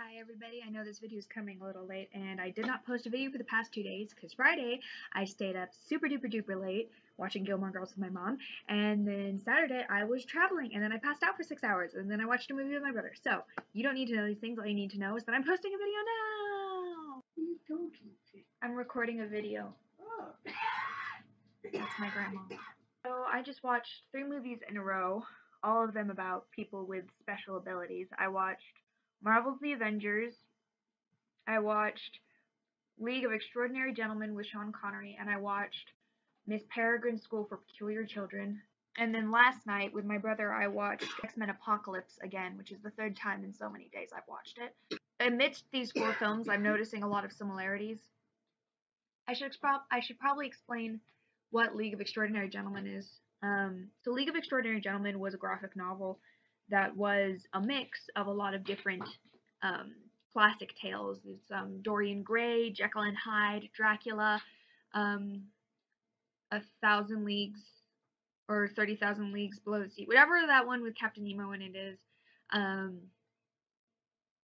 Hi everybody, I know this video is coming a little late and I did not post a video for the past 2 days because Friday I stayed up super duper late watching Gilmore Girls with my mom, and then Saturday I was traveling and then I passed out for 6 hours and then I watched a movie with my brother. So you don't need to know these things. All you need to know is that I'm posting a video now. You don't. I'm recording a video. Oh. That's my grandma. So I just watched 3 movies in a row, all of them about people with special abilities. I watched Marvel's The Avengers, I watched League of Extraordinary Gentlemen with Sean Connery, and I watched Miss Peregrine's School for Peculiar Children. And then last night with my brother I watched X-Men Apocalypse again, which is the 3rd time in so many days I've watched it. Amidst these 4 films, I'm noticing a lot of similarities. I should probably explain what League of Extraordinary Gentlemen is. So League of Extraordinary Gentlemen was a graphic novel that was a mix of a lot of different classic tales. It's Dorian Gray, Jekyll and Hyde, Dracula, 1,000 Leagues or 30,000 Leagues Below the Sea, whatever that one with Captain Nemo in it is.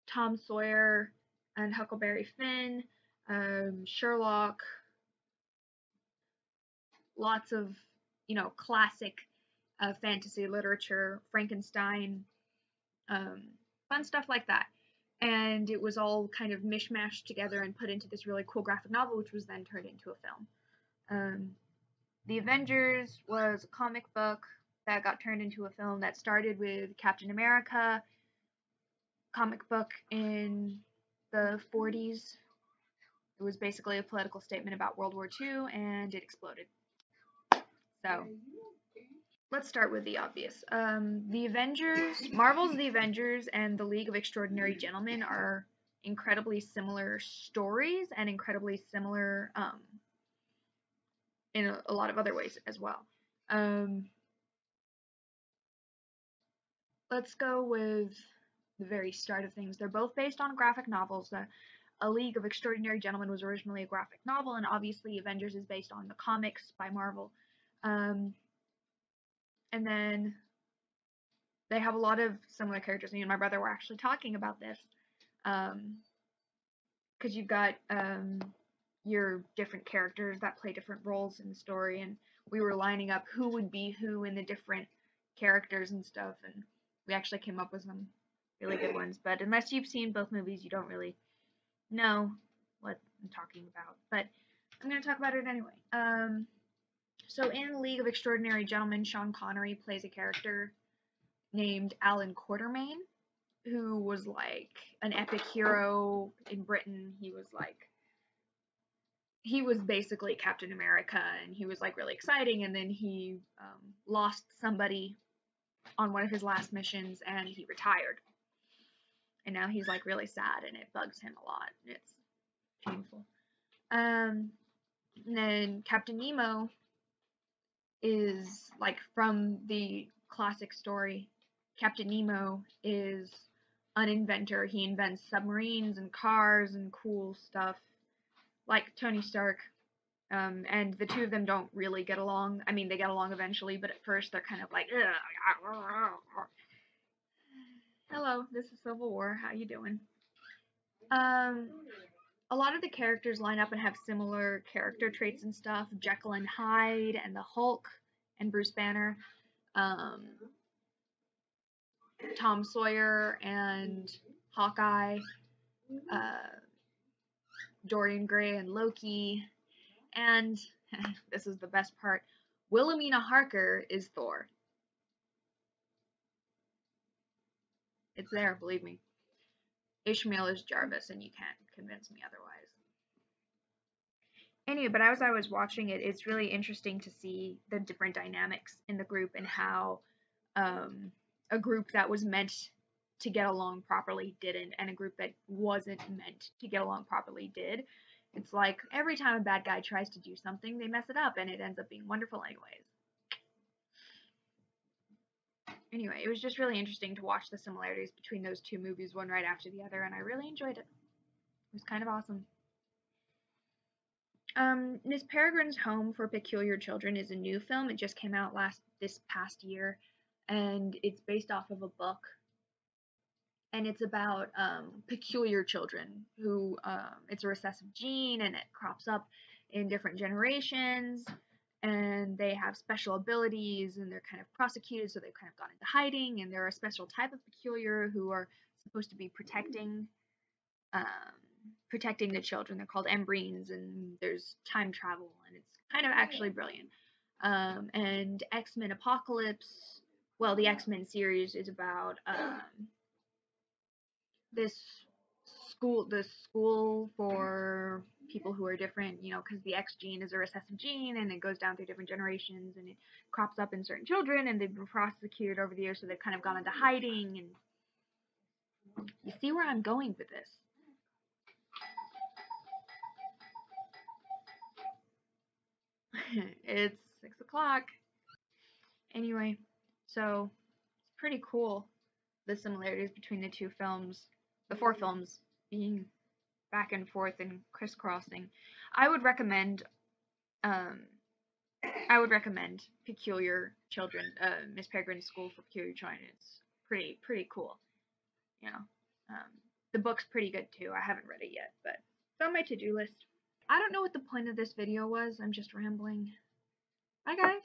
Tom Sawyer and Huckleberry Finn, Sherlock, lots of, classic fantasy literature, Frankenstein, fun stuff like that. And it was all kind of mishmashed together and put into this really cool graphic novel, which was then turned into a film. The Avengers was a comic book that got turned into a film that started with Captain America, comic book in the 40s. It was basically a political statement about World War II, and it exploded. So let's start with the obvious. The Avengers, Marvel's The Avengers and the League of Extraordinary Gentlemen are incredibly similar stories and incredibly similar in a lot of other ways as well. Let's go with the very start of things. They're both based on graphic novels. A League of Extraordinary Gentlemen was originally a graphic novel, and obviously Avengers is based on the comics by Marvel. And then they have a lot of similar characters. Me and my brother were actually talking about this, because you've got your different characters that play different roles in the story, and we were lining up who would be who in the different characters and stuff, and we actually came up with some really good ones. But unless you've seen both movies, you don't really know what I'm talking about. But I'm going to talk about it anyway. So in League of Extraordinary Gentlemen, Sean Connery plays a character named Alan Quatermain, who was like an epic hero in Britain. He was basically Captain America, and he was like really exciting, and then he lost somebody on one of his last missions and he retired. And now he's like really sad and it bugs him a lot. It's painful. And then Captain Nemo is like from the classic story. Captain Nemo is an inventor. He invents submarines and cars and cool stuff like Tony Stark. And the two of them don't really get along. I mean, they get along eventually, but at first they're kind of like, hello, this is Civil War. How you doing? A lot of the characters line up and have similar character traits and stuff. Jekyll and Hyde and the Hulk and Bruce Banner. Tom Sawyer and Hawkeye. Dorian Gray and Loki. And this is the best part, Wilhelmina Harker is Thor. It's there, believe me. Ishmael is Jarvis, and you can't convince me otherwise. Anyway, but as I was watching it, it's really interesting to see the different dynamics in the group and how a group that was meant to get along properly didn't, and a group that wasn't meant to get along properly did. It's like every time a bad guy tries to do something, they mess it up, and it ends up being wonderful anyways. Anyway, it was just really interesting to watch the similarities between those 2 movies, one right after the other, and I really enjoyed it. It was kind of awesome. Miss Peregrine's Home for Peculiar Children is a new film. It just came out this past year, and it's based off of a book. and it's about peculiar children who it's a recessive gene and it crops up in different generations, and they have special abilities and they're kind of prosecuted, so they've kind of gone into hiding, and they're a special type of peculiar who are supposed to be um, protecting the children. They're called embryons, and there's time travel, and it's kind of actually brilliant. And X-Men Apocalypse, well, the X-Men series is about this the school for people who are different, because the X gene is a recessive gene and it goes down through different generations and it crops up in certain children and they've been prosecuted over the years, so they've kind of gone into hiding. And you see where I'm going with this. It's 6 o'clock. Anyway, so it's pretty cool, the similarities between the four films being back and forth and crisscrossing. I would recommend um, I would recommend Peculiar Children, Miss Peregrine's School for Peculiar Children. It's pretty cool. You know, um, the book's pretty good too. I haven't read it yet, but it's on my to-do list. I don't know what the point of this video was. I'm just rambling. Bye, guys.